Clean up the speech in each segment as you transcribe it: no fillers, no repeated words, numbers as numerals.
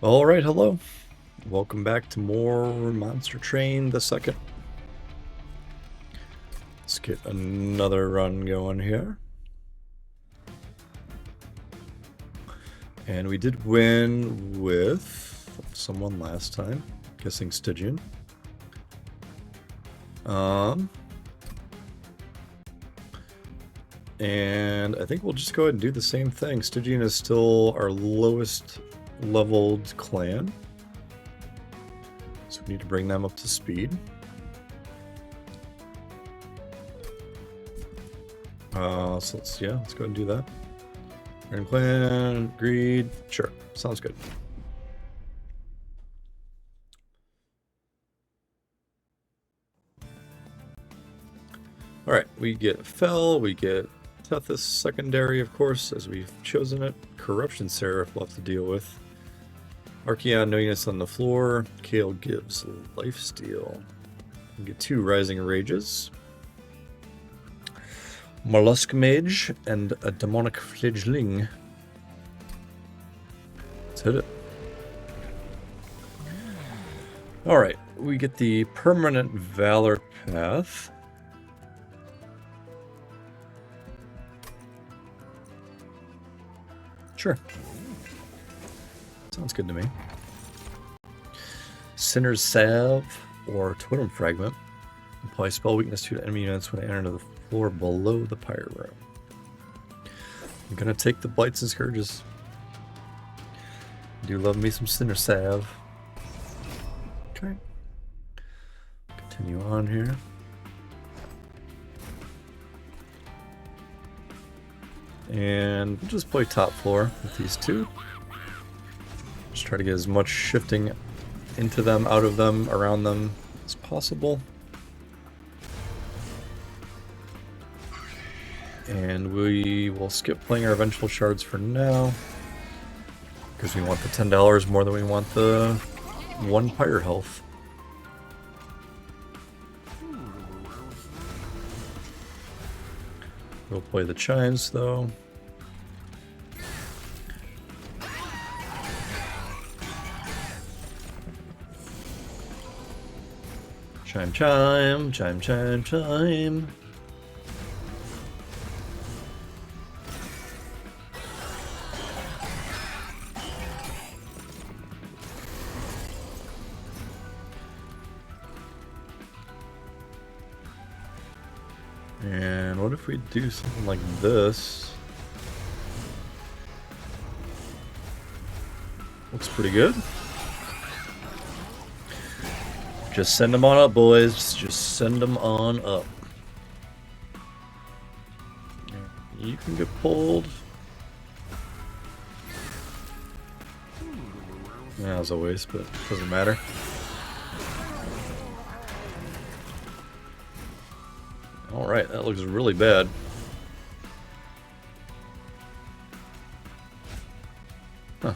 All right, hello. Welcome back to more Monster Train the Second. Let's get another run going here. And we did win with someone last time, guessing Stygian. And I think we'll just go ahead and do the same thing. Stygian is still our lowest leveled clan. So we need to bring them up to speed. So let's go ahead and do that. Random clan, agreed. Sure, sounds good. Alright, we get Fel, we get Tethys secondary, of course, as we've chosen it. Corruption Seraph we'll have to deal with. Archeon, no units on the floor. Kale gives lifesteal. We get 2 Rising Rages. Mollusk Mage and a Demonic Fledgling. Let's hit it. Alright, we get the Permanent Valor Path. Sure. Sounds good to me. Sinner's Salve or Totem Fragment. Apply spell weakness to enemy units when they enter the floor below the Pyre Room. I'm gonna take the Blights and Scourges. I do love me some Sinner Salve. Okay. Continue on here. And we'll just play top floor with these two. Just try to get as much shifting into them, out of them, around them as possible. And we will skip playing our Vengeful Shards for now, because we want the $10 more than we want the 1 Pyre health. We'll play the Chimes though. Chime, chime, chime, chime, chime. And what if we do something like this? Looks pretty good. Just send them on up, boys. Just send them on up. You can get pulled. Yeah, as always, but it doesn't matter. Alright, that looks really bad. Huh.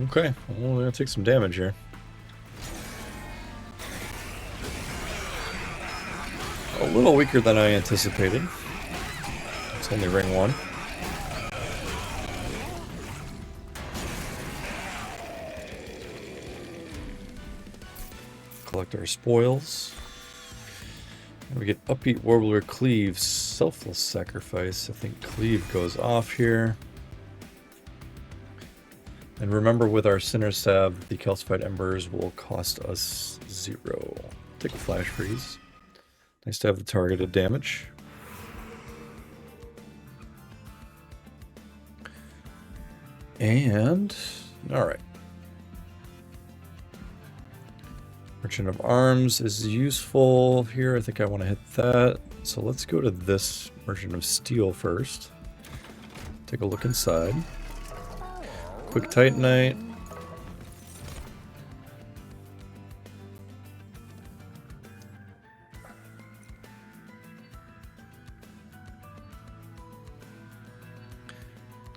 Okay, well, we're gonna take some damage here. A little weaker than I anticipated. It's only ring 1. Collect our spoils. And we get Upbeat Warbler Cleave, Selfless Sacrifice. I think Cleave goes off here. And remember, with our Sinner's Salve, the Calcified Embers will cost us 0. Take a Flash Freeze. Nice to have the targeted damage. And, alright. Merchant of Arms is useful here. I think I want to hit that. So let's go to this Merchant of Steel first. Take a look inside. Quick Titanite.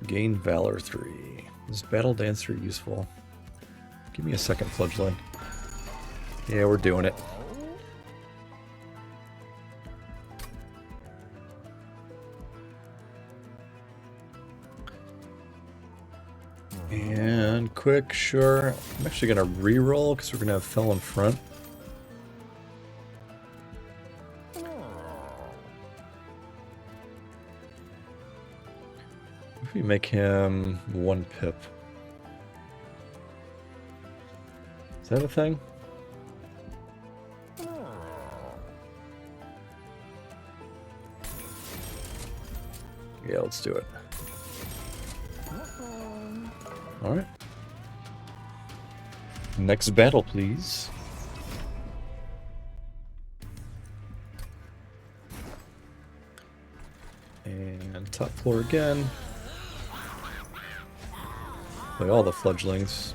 Gain Valor 3. Is Battle Dancer useful? Give me a second, Fledgling. Yeah, we're doing it. And quick, sure. I'm actually going to re-roll because we're going to have Fell in front. If we make him 1 pip. Is that a thing? Yeah, let's do it. Alright. Next battle, please. And top floor again. Play all the fledglings.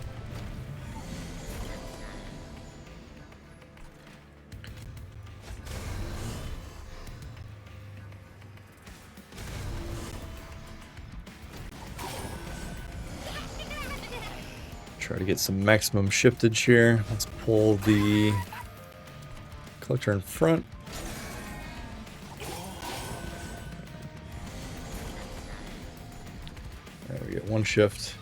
Try to get some maximum shiftage here. Let's pull the collector in front. There we get 1 shift.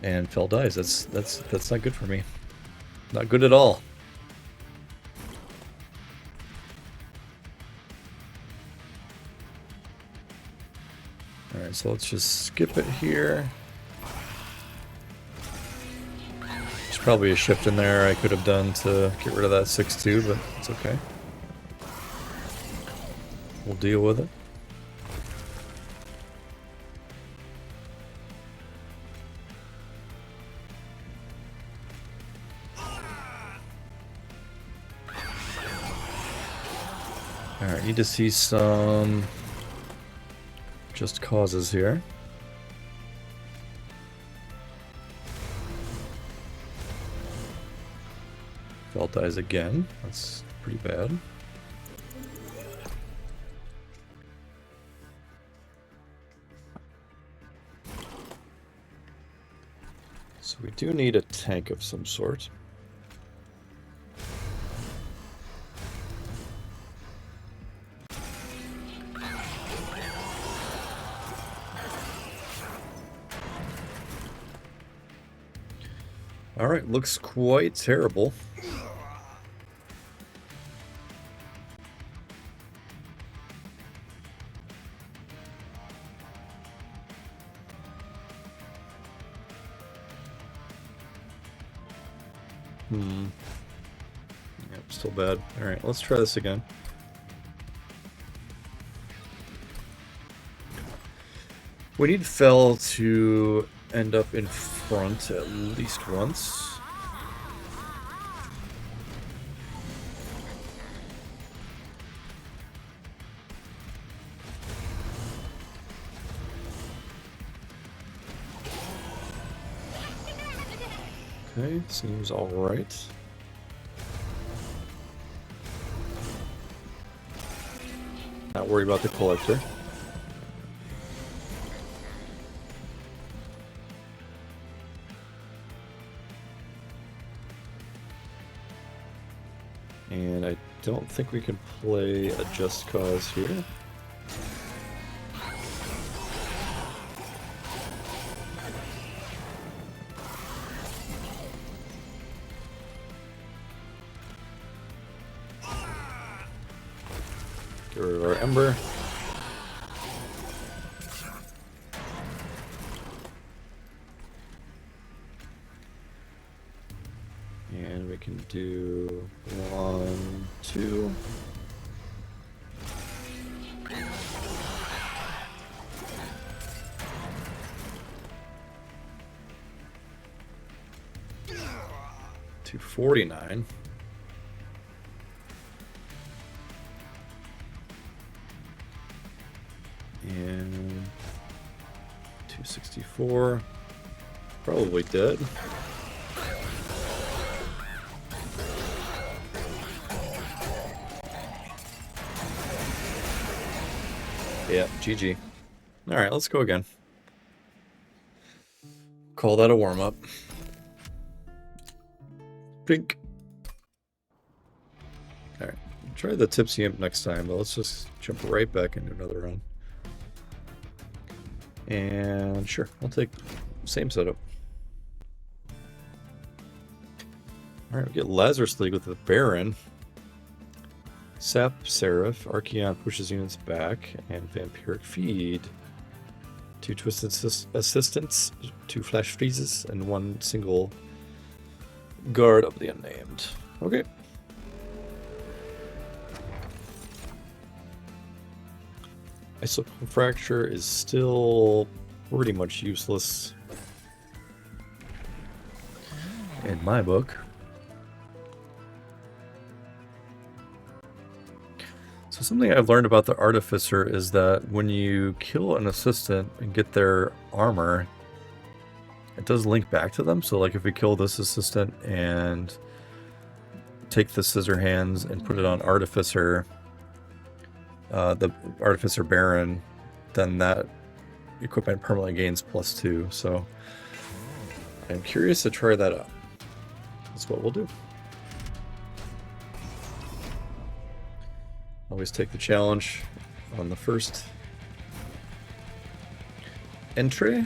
And Fell dies. That's not good for me. Not good at all. Alright, so let's just skip it here. There's probably a shift in there I could have done to get rid of that 6-2, but it's okay. We'll deal with it. Alright, need to see some just causes here. Fell dies again. That's pretty bad. So we do need a tank of some sort. Alright, looks quite terrible. Yep, still bad. Alright, let's try this again. We need Fell to end up in front at least once. Okay, seems alright. Not worried about the collector. And I don't think we can play a Just Cause here. Get rid of our Ember. And we can do 1, 2. $249. And 264. Probably dead. Yeah, GG. Alright, let's go again. Call that a warm-up. Pink. Alright, Try the Tipsy Imp next time, but let's just jump right back into another run. And sure, I'll take same setup. Alright, we get Lazarus League with the Baron. Sap Seraph, Archeon pushes units back, and Vampiric Feed. 2 Twisted Assistants, 2 Flash Freezes, and 1 single Guard of the Unnamed. Okay. Isochron Fracture is still pretty much useless in my book. So something I've learned about the Artificer is that when you kill an assistant and get their armor, it does link back to them. So like if we kill this assistant and take the Scissor Hands and put it on Artificer, the Artificer Baron, then that equipment permanently gains +2. So I'm curious to try that out. That's what we'll do. Always take the challenge on the first entry.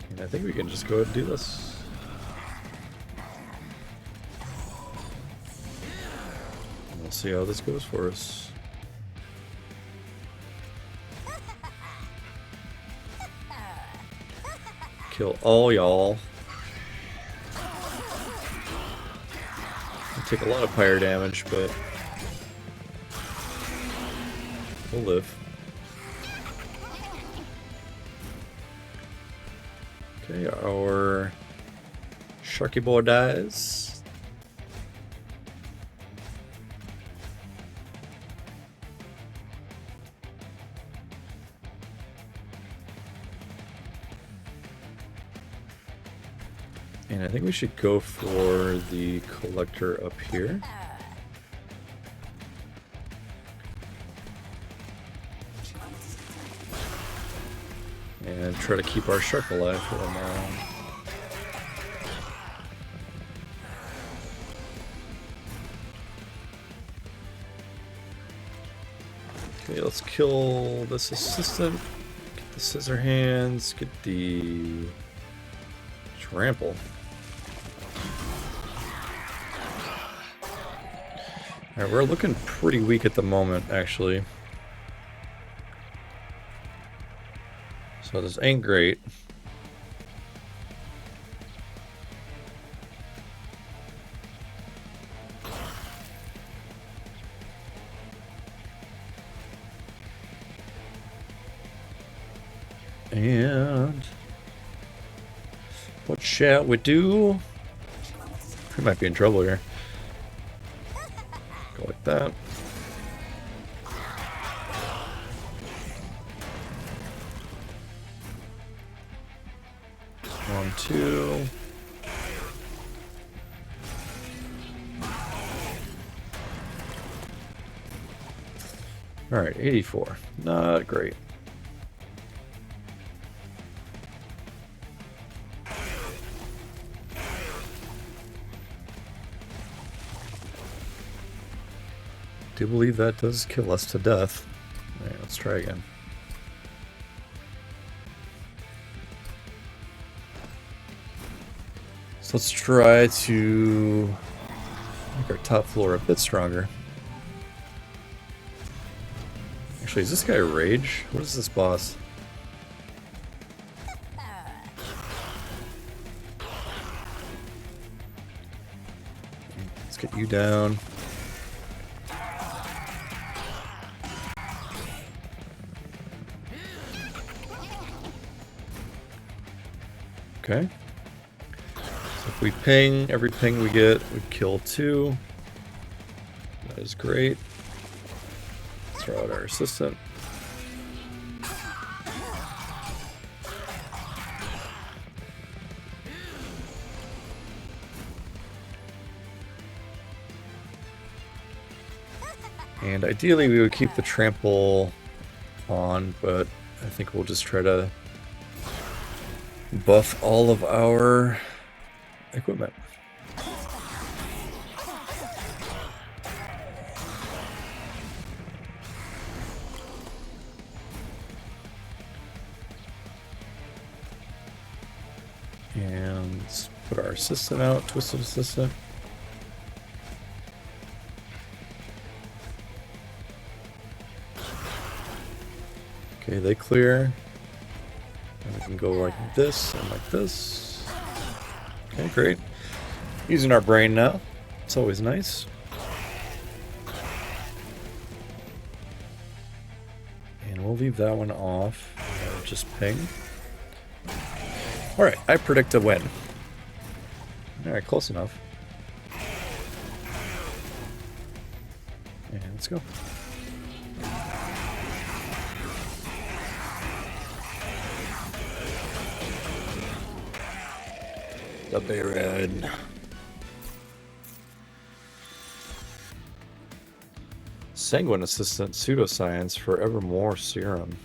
And I think we can just go ahead and do this. And we'll see how this goes for us. Kill all y'all. Take a lot of fire damage, but we'll live. Okay, our Sharky Boy dies. And I think we should go for the collector up here. And try to keep our shark alive for a while. Okay, let's kill this assistant. Get the Scissor Hands. Get the Trample. Alright, we're looking pretty weak at the moment, actually. So this ain't great. And what shall we do? We might be in trouble here. Go like that. One, two. Alright, 84. Not great. I do believe that does kill us to death. Alright, let's try again. So let's try to make our top floor a bit stronger. Actually, is this guy Rage? What is this boss? Let's get you down. Okay. So if we ping, every ping we get, we kill 2. That is great. Throw out our assistant. And ideally we would keep the trample on, but I think we'll just try to buff all of our equipment. And let's put our assistant out, twisted assistant. Okay, they clear. And we can go like this and like this. Okay, great. Using our brain now. It's always nice. And we'll leave that one off. Just ping. Alright, I predict a win. Alright, close enough. And let's go. The Baron. Sanguine Assistant Pseudoscience Forevermore Serum.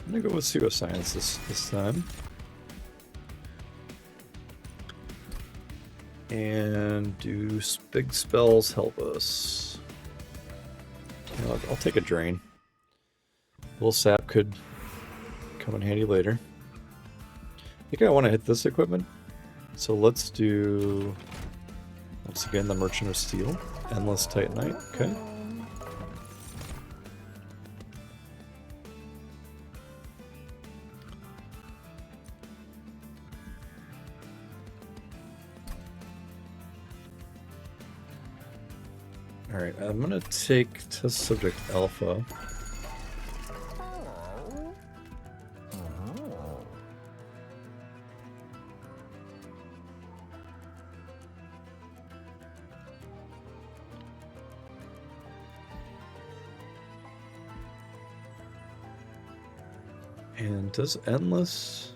I'm gonna go with Pseudoscience this time. And do big spells help us? You know, I'll take a drain. A little sap could come in handy later. I think I want to hit this equipment. So let's do, once again, the Merchant of Steel. Endless Titanite, okay. Alright, I'm gonna take Test Subject Alpha. And does Endless...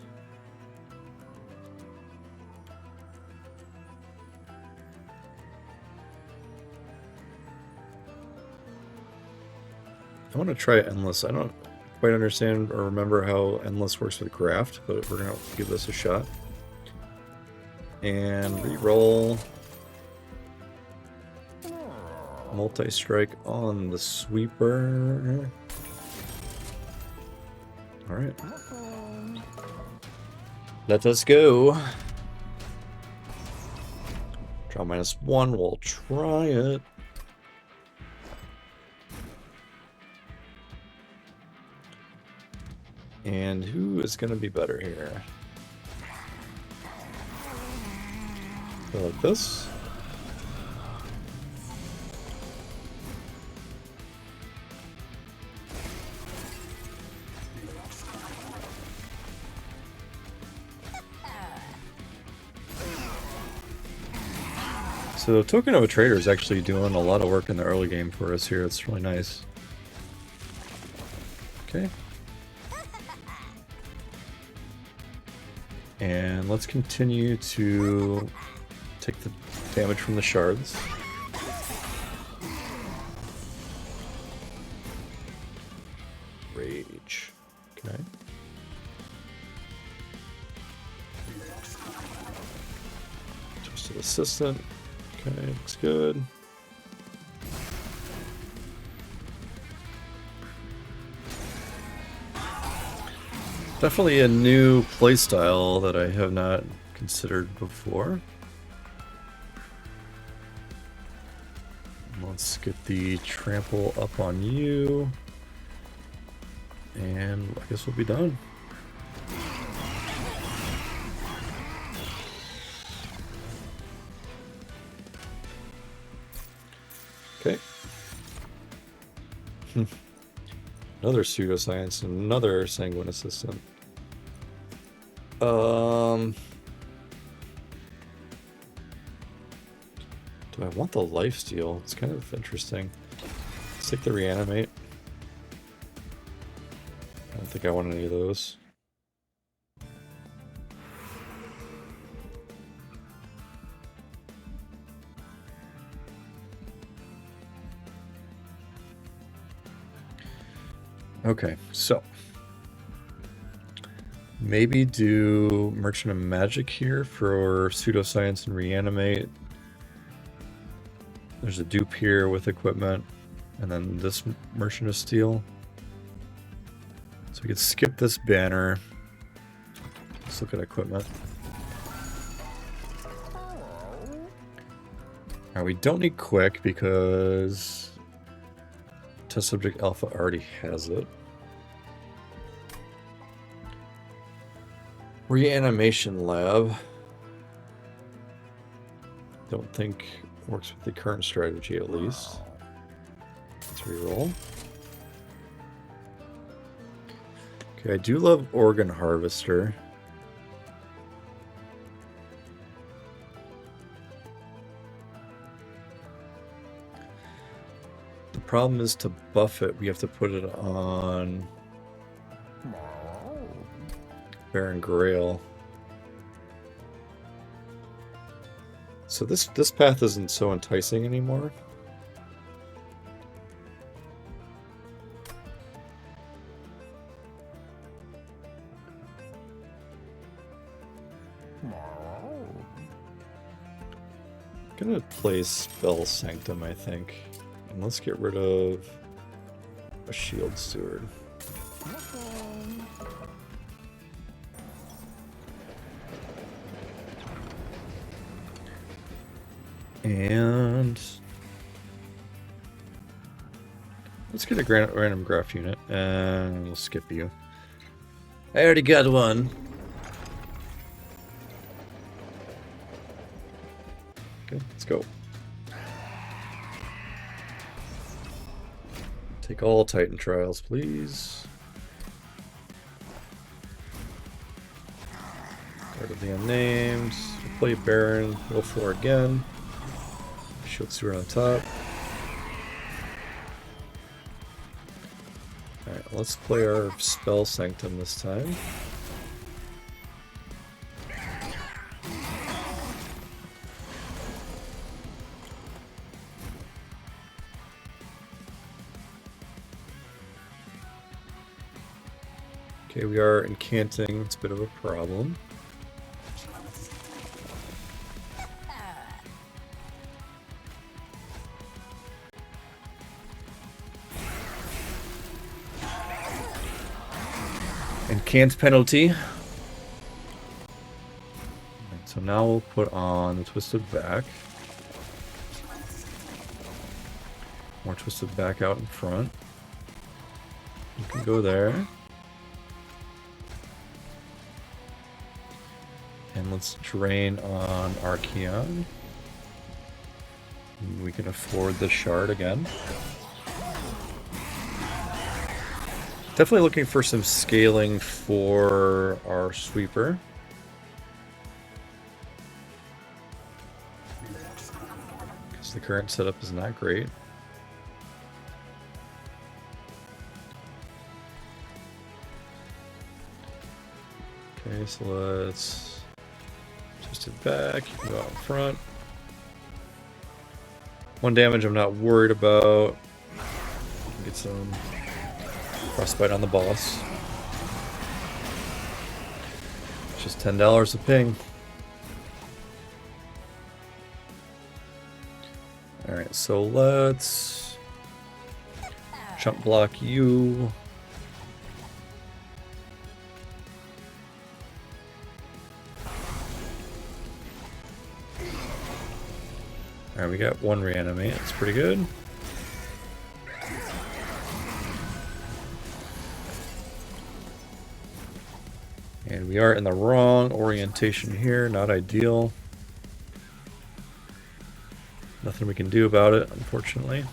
I want to try Endless. I don't quite understand or remember how Endless works with Graft, but we're going to give this a shot. And reroll. Multi-strike on the sweeper. Alright. Let us go. Draw -1, we'll try it. And who is going to be better here? Go like this. So Token of a Trader is actually doing a lot of work in the early game for us here. It's really nice. Okay. And let's continue to take the damage from the shards. Rage. Okay. Twisted Assistant. Okay, looks good. Definitely a new playstyle that I have not considered before. Let's get the trample up on you. And I guess we'll be done. Okay. Another Pseudoscience, another Sanguine Assistant. Do I want the lifesteal? It's kind of interesting. Let's take the Reanimate. I don't think I want any of those. Okay, so maybe do Merchant of Magic here for Pseudoscience and Reanimate. There's a dupe here with equipment, and then this Merchant of Steel. So we could skip this banner. Let's look at equipment. Alright, we don't need quick because test subject alpha already has it. Reanimation lab. Don't think works with the current strategy at least. Let's reroll. Okay, I do love organ harvester. The problem is to buff it, we have to put it on Baron Grail. So this path isn't so enticing anymore. I'm gonna play Spell Sanctum, I think. And let's get rid of a Shield Steward. And let's get a random graph unit, and we'll skip you. I already got one. Okay, let's go. Take all Titan trials, please. Guard of the Unnamed. We'll play Baron, roll 4 again. Shield Steward on top. Alright, let's play our Spell Sanctum this time. Okay, we are incanting. It's a bit of a problem. Incant penalty. Right, so now we'll put on the Twisted Back. More Twisted Back out in front. You can go there. And let's drain on Archeon. We can afford the shard again. Definitely looking for some scaling for our sweeper. Because the current setup is not great. Okay, so let's twist it back, you can go out in front. 1 damage I'm not worried about. Get some Frostbite on the boss. Just $10 a ping. Alright, so let's jump block you. Alright, we got 1 reanimate. That's pretty good. And we are in the wrong orientation here, not ideal. Nothing we can do about it, unfortunately.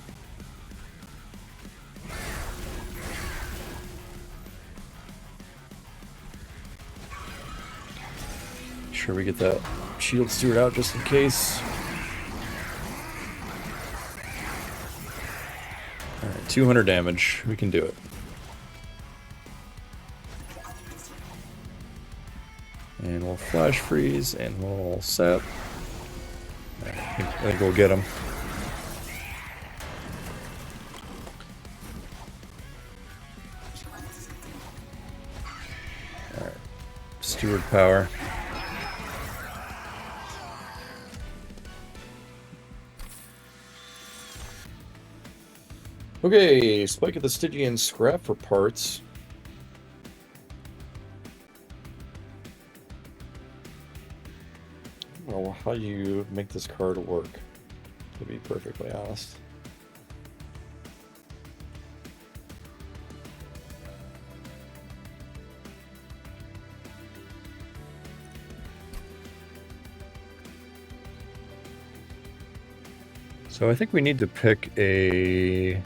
Sure we get that Shield Steward out just in case. Alright, 200 damage. We can do it. And we'll flash freeze and we'll sap. I think we'll get him. Alright. Steward power. Okay, Spike of the Stygian scrap for parts. Well, how do you make this card work, to be perfectly honest? So I think we need to pick a...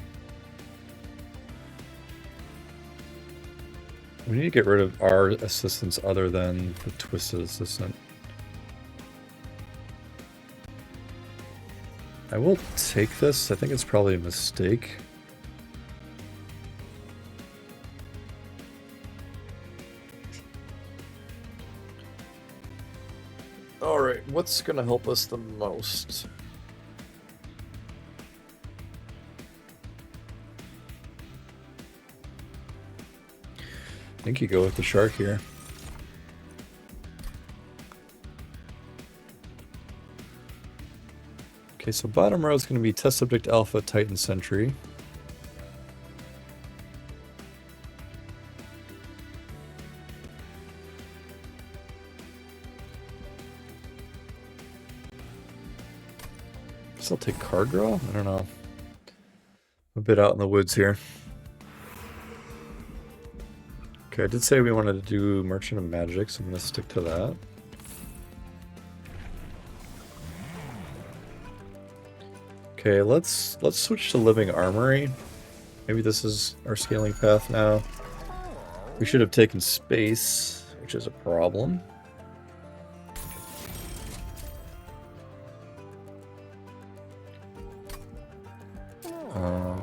We need to get rid of our assistants other than the twisted assistant. I will take this. I think it's probably a mistake. Alright, what's going to help us the most? I think you go with the shark here. Okay, so bottom row is going to be Test Subject Alpha, Titan Sentry. Still take card draw? I don't know. A bit out in the woods here. Okay, I did say we wanted to do Merchant of Magic, so I'm going to stick to that. Okay, let's switch to Living Armory. Maybe this is our scaling path now. We should have taken space, which is a problem.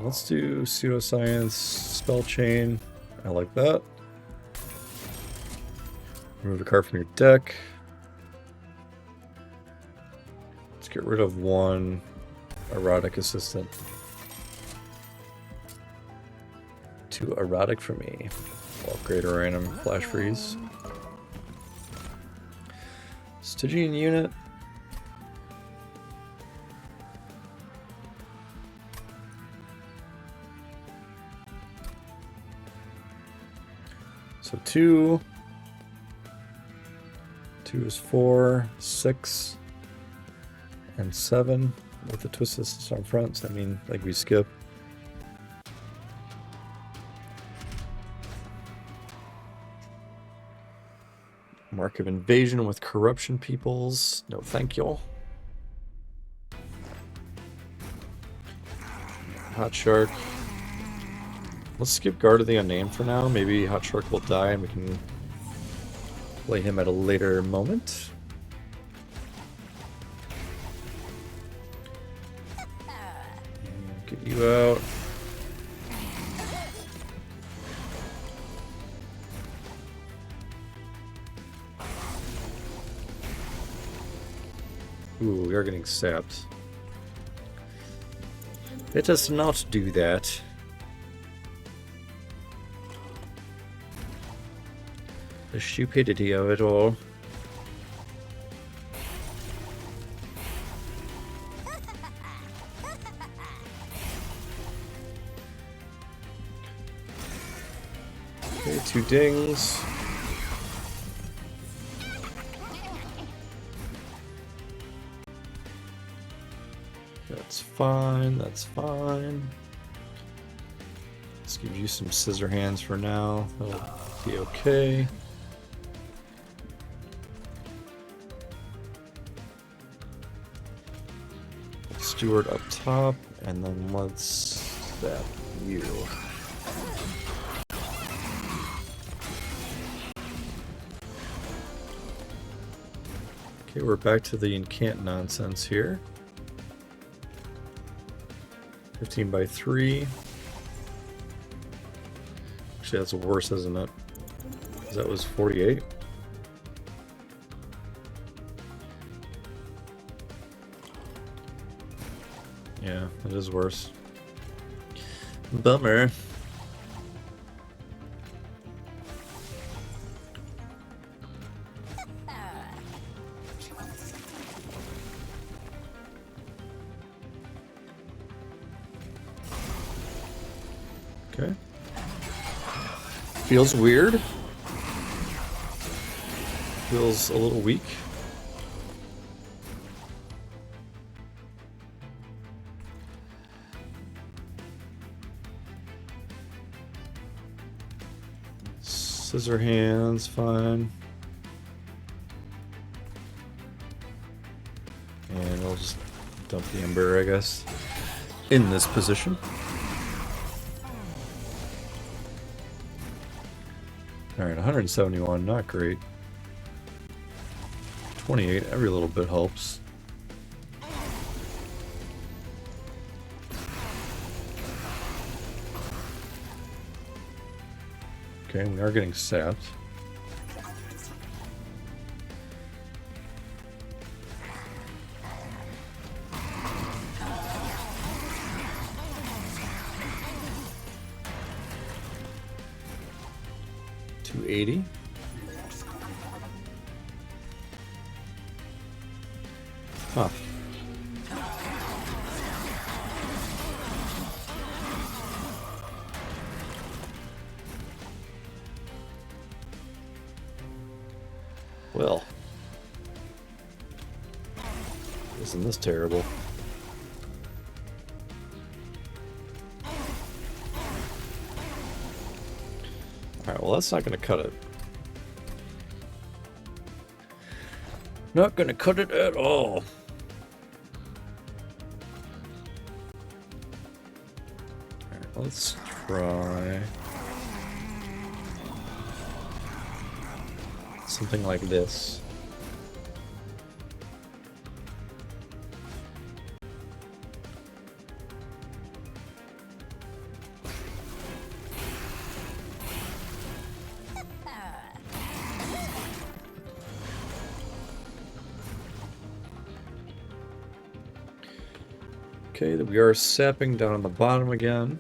Let's do Pseudoscience, Spell Chain. I like that. Remove a card from your deck. Let's get rid of one Erotic Assistant. 2 Erotic for me. I'll upgrade a random Flash Freeze. Stygian Unit. So 2. 2 is 4, 6, and 7 with the twist assist on front. So I mean, like we skip. Mark of Invasion with Corruption Peoples. No, thank you. Hot Shark. Let's skip Guard of the Unnamed for now. Maybe Hot Shark will die and we can play him at a later moment. Get you out. Ooh, we are getting sapped. Let us not do that. The stupidity of it all. Okay, 2 dings. That's fine, that's fine. Let's give you some scissor hands for now. That'll be okay. Steward up top, and then let's stab you. Okay, we're back to the incant nonsense here. 15 by 3. Actually, that's worse, isn't it? 'Cause that was 48. Yeah, it is worse. Bummer. Okay. Feels weird. Feels a little weak. Scissor hands, fine. And we'll just dump the ember, I guess, in this position. Alright, 171, not great. 28, every little bit helps. Okay, we are getting sapped. $280. Huh. Well, isn't this terrible? Alright, well that's not going to cut it. Not going to cut it at all. Alright, let's try something like this. Okay, we are sapping down on the bottom again.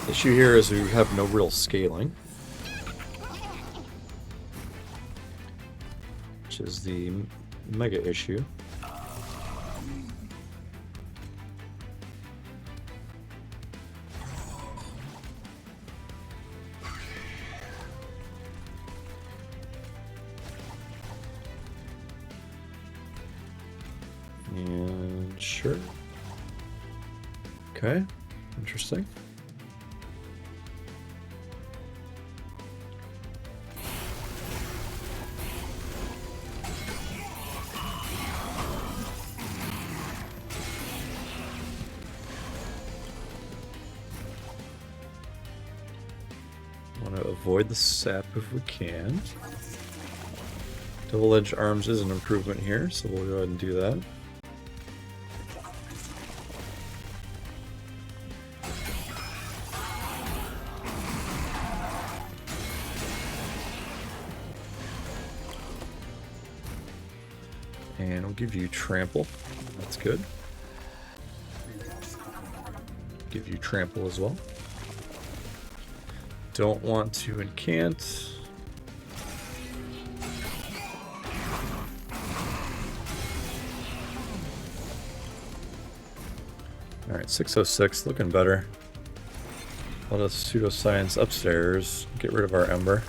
The issue here is we have no real scaling, which is the mega issue. And sure. Okay, interesting. Want to avoid the sap if we can. Double-edged arms is an improvement here, so we'll go ahead and do that. And we'll give you trample. That's good. Give you trample as well. Don't want to incant. Alright, 606, looking better. Let us pseudoscience upstairs. Get rid of our ember.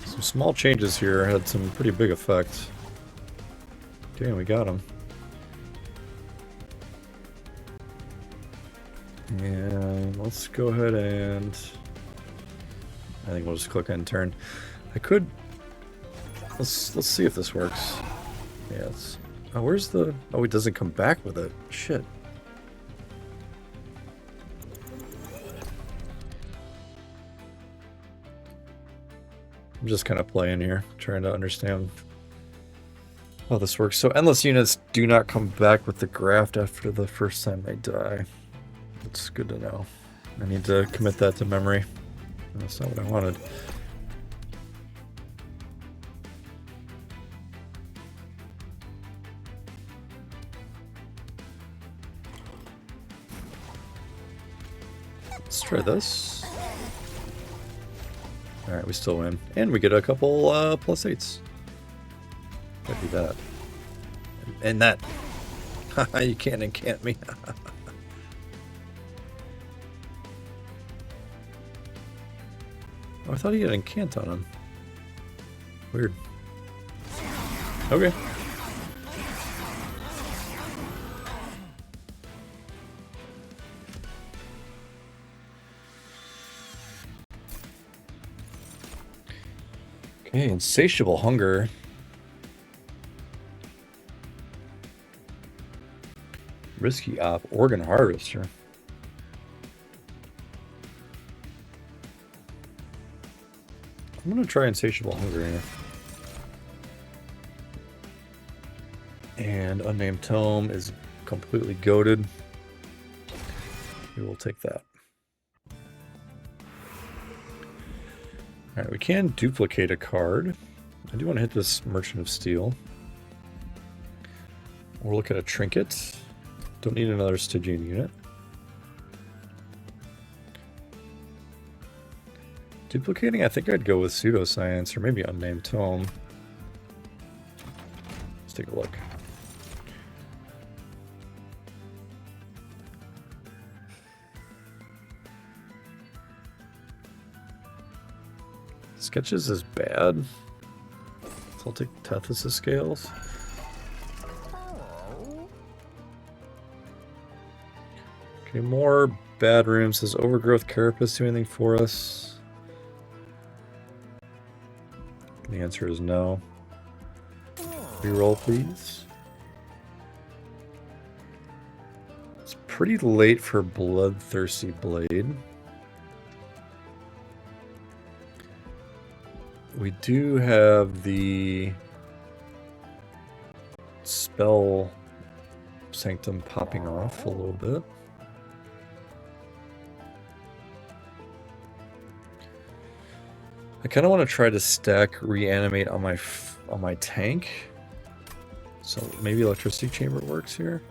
Some small changes here had some pretty big effect. Damn, we got him. And let's go ahead and I think we'll just click end turn. I could let's see if this works. Yeah, it's where's the it doesn't come back with it. Shit. I'm just kind of playing here, trying to understand how this works. So endless units do not come back with the graft after the first time they die. It's good to know. I need to commit that to memory. That's not what I wanted. Let's try this. Alright, we still win. And we get a couple +8s. Gotta do that. And that. You can't incant me. Oh, I thought he had incant on him. Weird. Okay. Okay, insatiable hunger. Risky op, organ harvester. I'm gonna try insatiable hunger here. And unnamed tome is completely goated. We will take that. Alright, we can duplicate a card. I do want to hit this Merchant of Steel. We'll look at a trinket. Don't need another Stygian unit. Duplicating, I think I'd go with Pseudoscience or maybe Unnamed Tome. Let's take a look. Sketches is bad. So I'll take Tethys' Scales. Okay, more bad rooms. Does Overgrowth Carapace do anything for us? The answer is no. Reroll, please. It's pretty late for Bloodthirsty Blade. We do have the Spell Sanctum popping off a little bit. I kind of want to try to stack Reanimate on my tank. So maybe Electricity Chamber works here.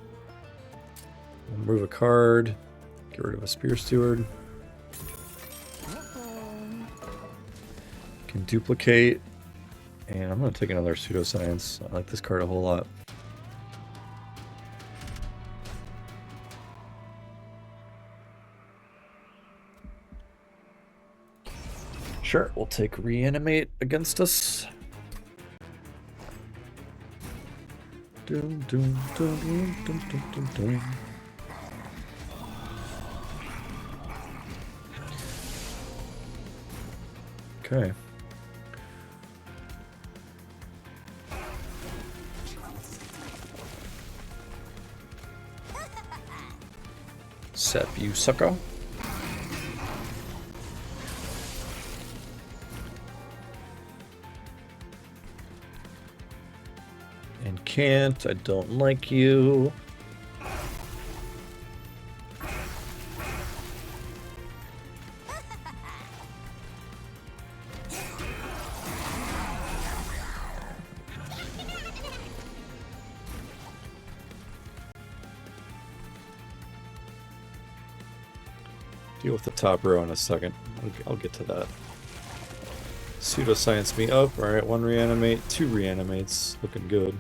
Remove a card. Get rid of a Spear Steward. Can duplicate. And I'm going to take another Pseudoscience. I like this card a whole lot. Sure, we'll take Reanimate against us. Dun, dun, dun, dun, dun, dun, dun. Okay. Sep, you sucker. And can't, I don't like you. Deal with the top row in a second. I'll get to that. Pseudoscience me up. Alright, 1 reanimate, 2 reanimates. Looking good.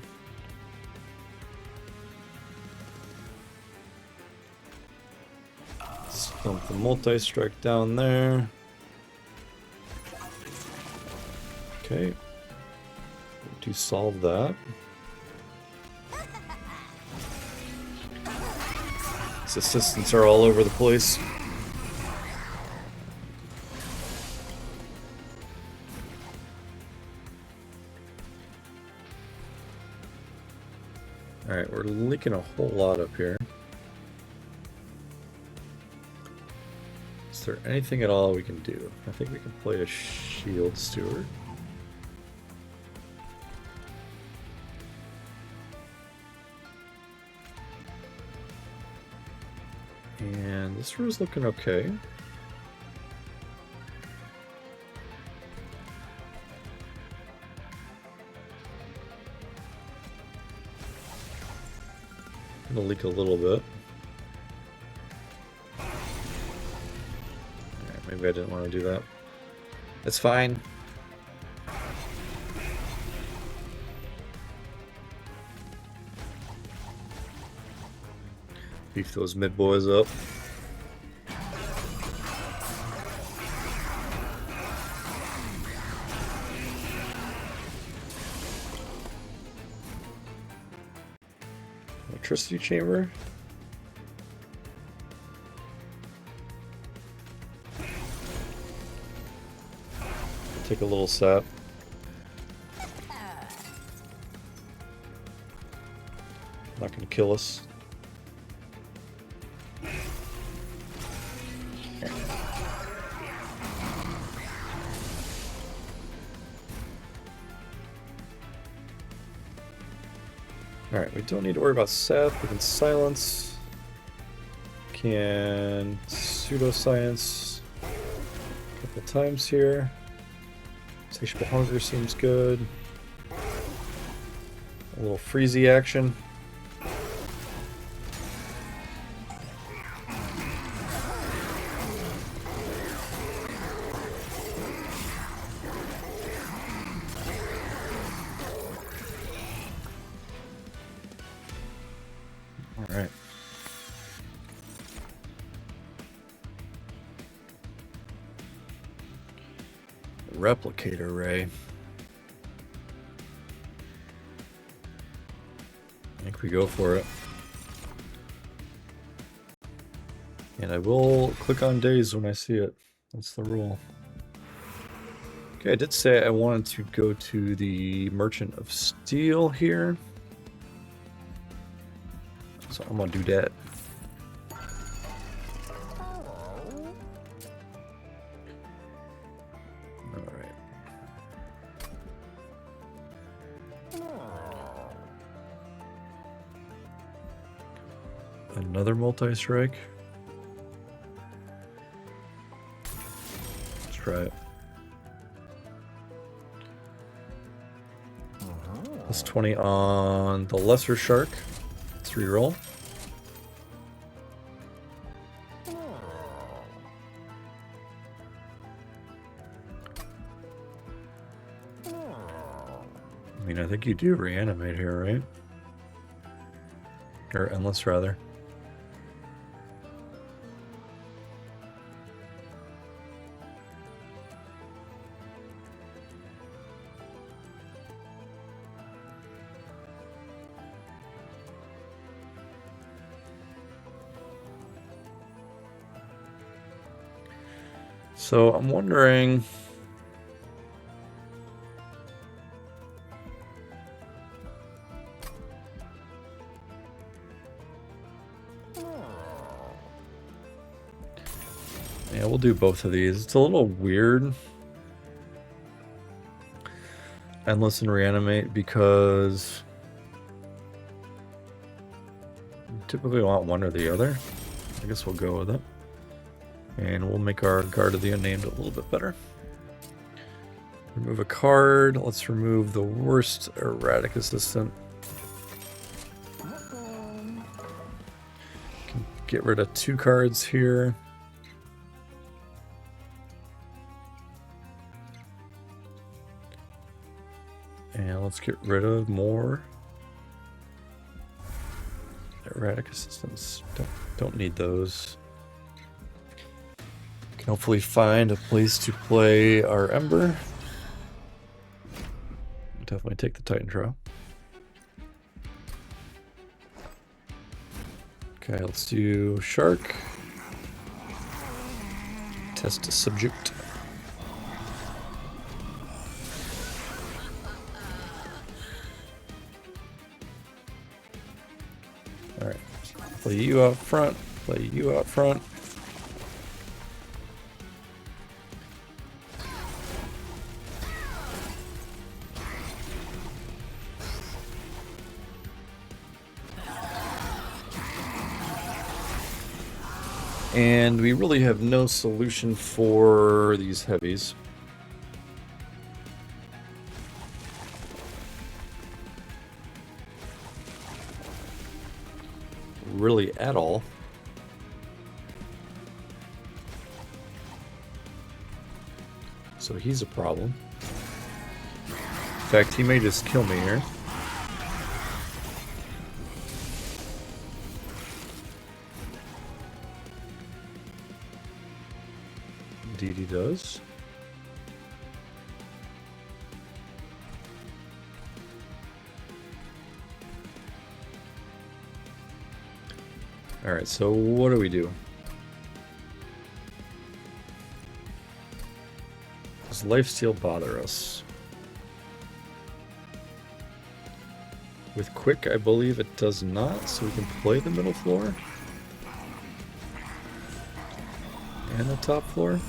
Dump the multi-strike down there. Okay. To solve that. These assistants are all over the place. Alright, we're leaking a whole lot up here. Is there anything at all we can do? I think we can play a Shield Steward. And this row is looking okay. I'm gonna leak a little bit. Alright, maybe I didn't want to do that. It's fine. Beef those mid boys up. electricity chamber. Take a little sap. Not going to kill us. Alright, we don't need to worry about Seth. We can silence. Can pseudoscience a couple times here. Insatiable hunger seems good. A little freezy action. Alright. Replicator ray. I think we go for it. And I will click on days when I see it. That's the rule. Okay, I did say I wanted to go to the Merchant of Steel here. So I'm gonna do that. Alright. Another multi-strike. Let's try it. Plus 20 on the lesser shark. Let's reroll. I mean, I think you do reanimate here, right? Or endless, rather. So I'm wondering... Yeah, we'll do both of these. It's a little weird. Endless and reanimate because you typically want one or the other. I guess we'll go with it. And we'll make our Guard of the Unnamed a little bit better. Remove a card. Let's remove the worst erratic assistant. Can get rid of 2 cards here. And let's get rid of more erratic assistants. Don't need those. Can hopefully find a place to play our Ember. Definitely take the Titan draw. Okay, let's do Shark. Test a subject. Alright, play you out front, play you out front. And we really have no solution for these heavies. Really at all. So he's a problem. In fact, he may just kill me here. Indeed he does. Alright, so what do we do? Does lifesteal bother us? With quick, I believe it does not, so we can play the middle floor. And the top floor.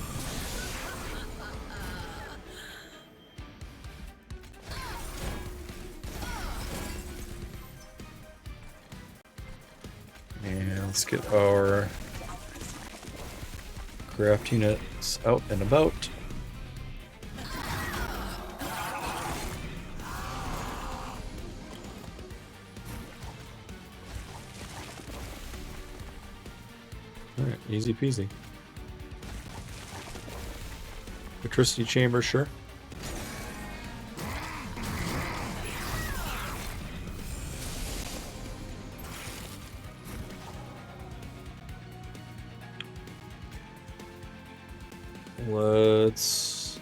And let's get our craft units out and about. Alright, easy peasy. Electricity chamber, sure. Let's...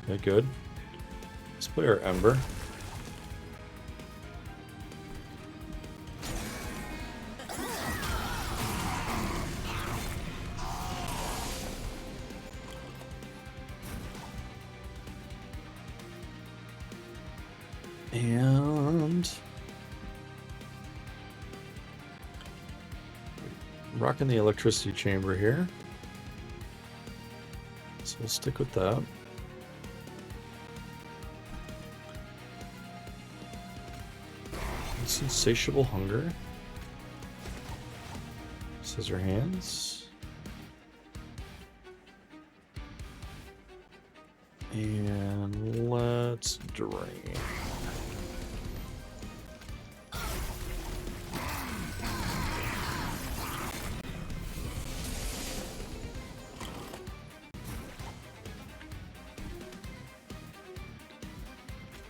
Okay, good. Let's play our Ember. And rocking the electricity chamber here. So we'll stick with that. Insatiable hunger. Scissor hands. And let's drain.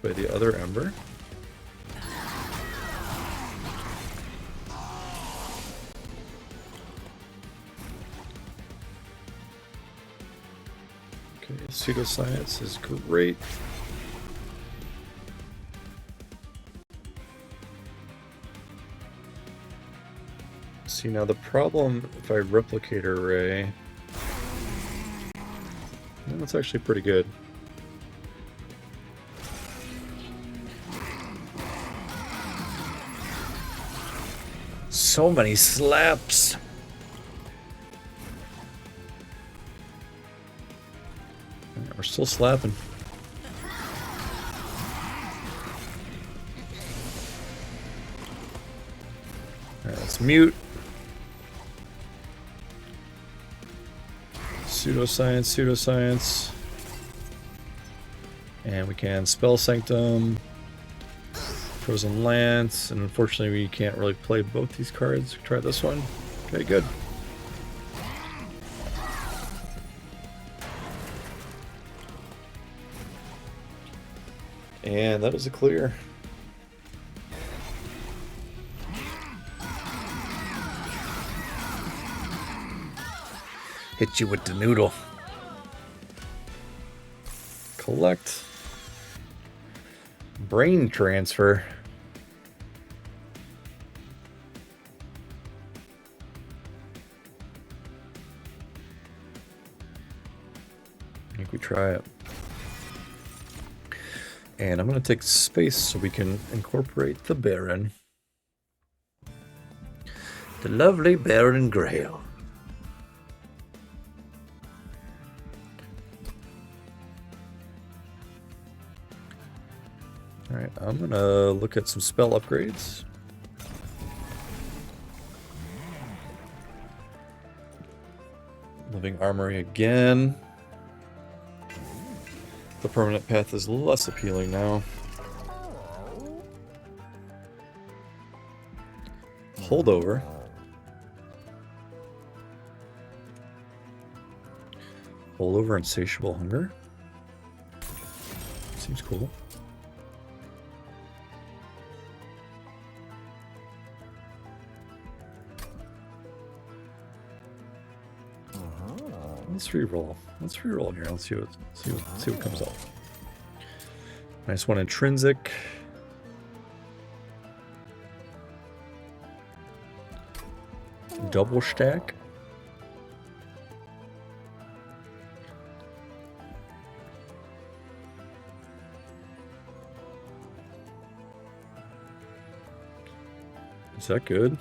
By the other Ember. Okay, pseudoscience is great. See, now the problem if I replicate array, that's actually pretty good. So many slaps. We're still slapping. Alright, let's mute. Pseudoscience, pseudoscience. And we can spell sanctum. Frozen Lance, and unfortunately we can't really play both these cards. Try this one. Okay, good. And that is a clear. Hit you with the noodle. Collect. Brain transfer. I think we try it. And I'm going to take space so we can incorporate the Baron. The lovely Baron Grail. Alright, I'm going to look at some spell upgrades. Living Armory again. The permanent path is less appealing now. Holdover. Holdover, Insatiable Hunger. Seems cool. Let's re-roll. Let's re-roll here. Let's see what comes up. Nice one, intrinsic. Double stack. Is that good?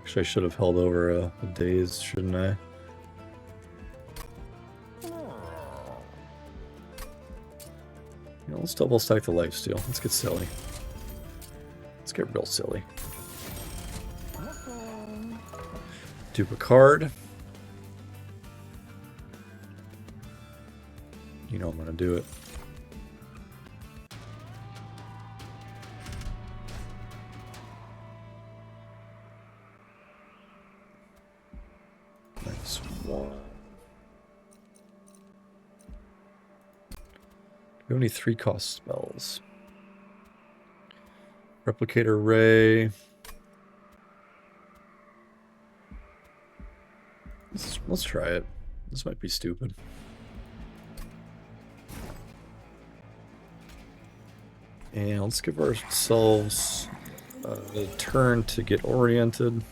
Actually, I should have held over a daze, shouldn't I? You know, let's double stack the lifesteal. Let's get silly. Let's get real silly. Dupe a card. You know I'm gonna do it. Nice one. We have any 3-cost spells. Replicator Ray. Let's try it. This might be stupid. And let's give ourselves a turn to get oriented.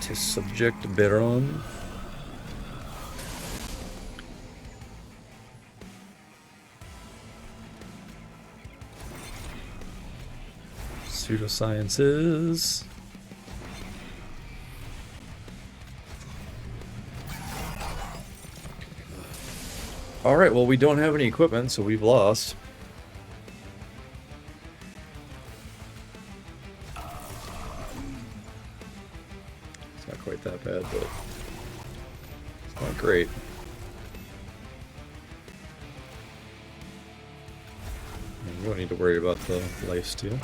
To subject Baron. Pseudosciences. Alright, well, we don't have any equipment, so we've lost. It's not quite that bad, but it's not great. And you don't need to worry about the lifesteal.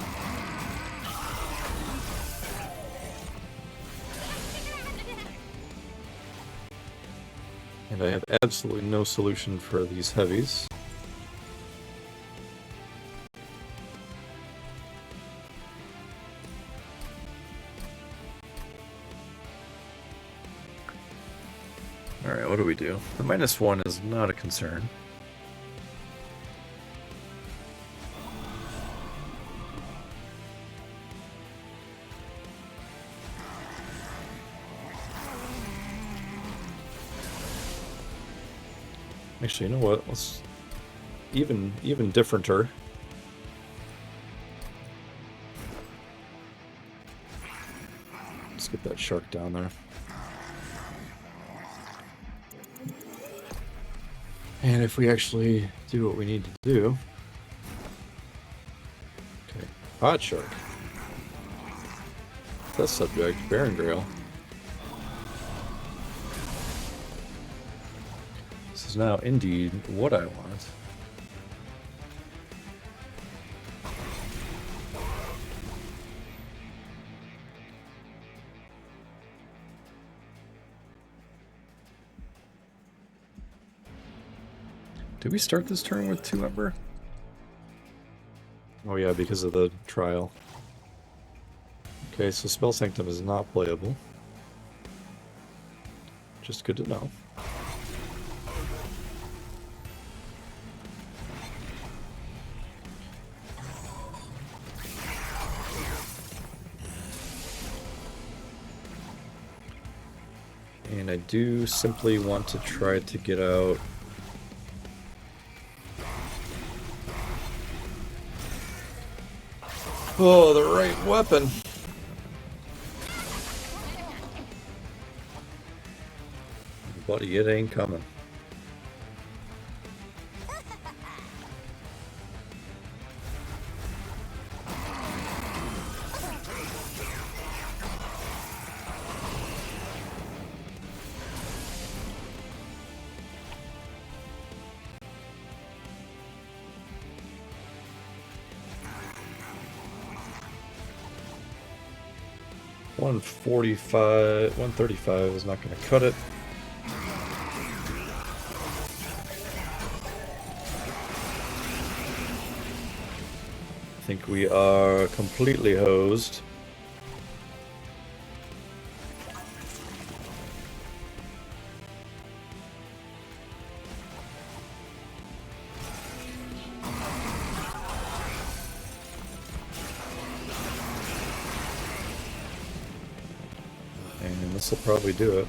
And I have absolutely no solution for these heavies. Alright, what do we do? The -1 is not a concern. Actually, you know what? Let's even differenter. Let's get that shark down there. And if we actually do what we need to do... Okay, hot shark. Test subject, Baron Grail. This is now indeed what I want. Did we start this turn with 2 Ember? Oh yeah, because of the trial. Okay, so Spell Sanctum is not playable. Just good to know. And I do simply want to try to get out the right weapon. Buddy, it ain't coming. $145, $135 is not going to cut it. think we are completely hosed. And this will probably do it.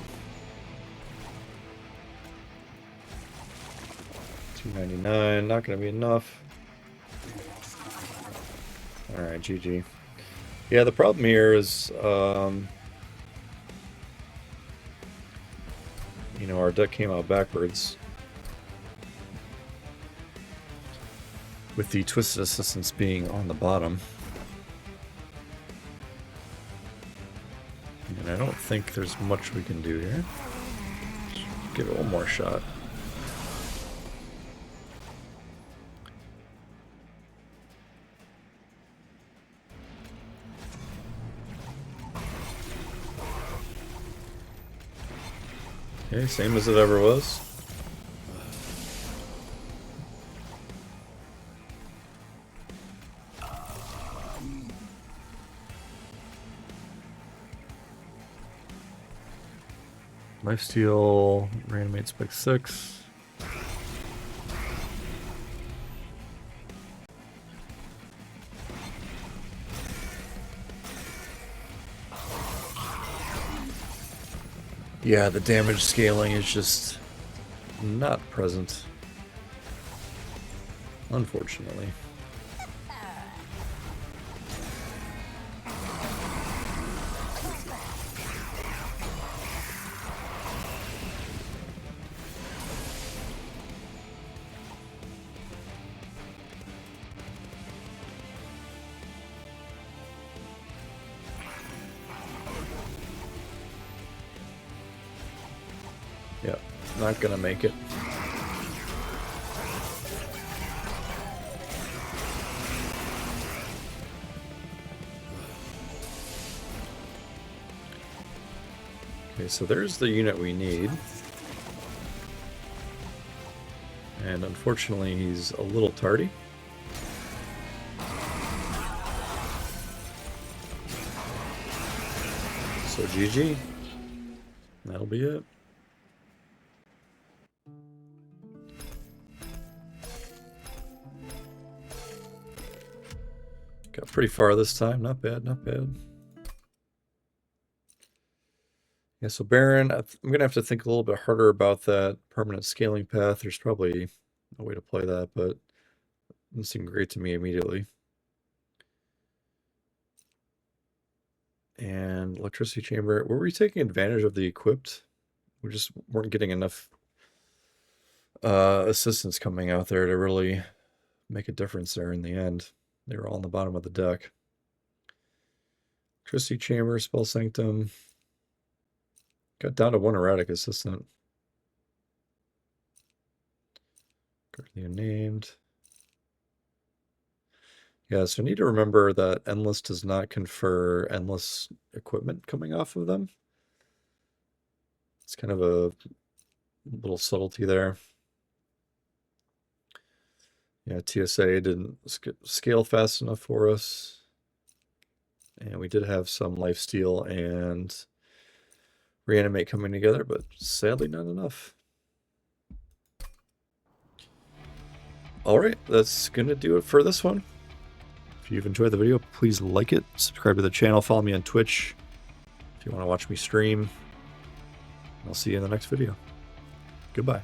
299, not going to be enough. Alright, GG. Yeah, the problem here is, you know, our deck came out backwards. With the Twisted Assistance being on the bottom. And I don't think there's much we can do here. Just give it one more shot. Okay, same as it ever was. Lifesteal, reanimate spec 6. Yeah, the damage scaling is just not present, unfortunately. Yep, not gonna make it. Okay, so there's the unit we need. And unfortunately, he's a little tardy. So GG. That'll be it. Got pretty far this time. Not bad, not bad. Yeah, so Baron, I'm going to have to think a little bit harder about that permanent scaling path. There's probably a way to play that, but it doesn't seem great to me immediately. And Electricity Chamber. Were we taking advantage of the equipped? We just weren't getting enough assistance coming out there to really make a difference there in the end. They were all on the bottom of the deck. Electricity Chamber, Spell Sanctum. Got down to one erratic assistant. Guardian named. Yeah, so I need to remember that Endless does not confer endless equipment coming off of them. It's kind of a little subtlety there. Yeah, TSA didn't scale fast enough for us. And we did have some lifesteal and reanimate coming together, but sadly not enough. Alright, that's going to do it for this one. If you've enjoyed the video, please like it, subscribe to the channel, follow me on Twitch if you want to watch me stream. I'll see you in the next video. Goodbye.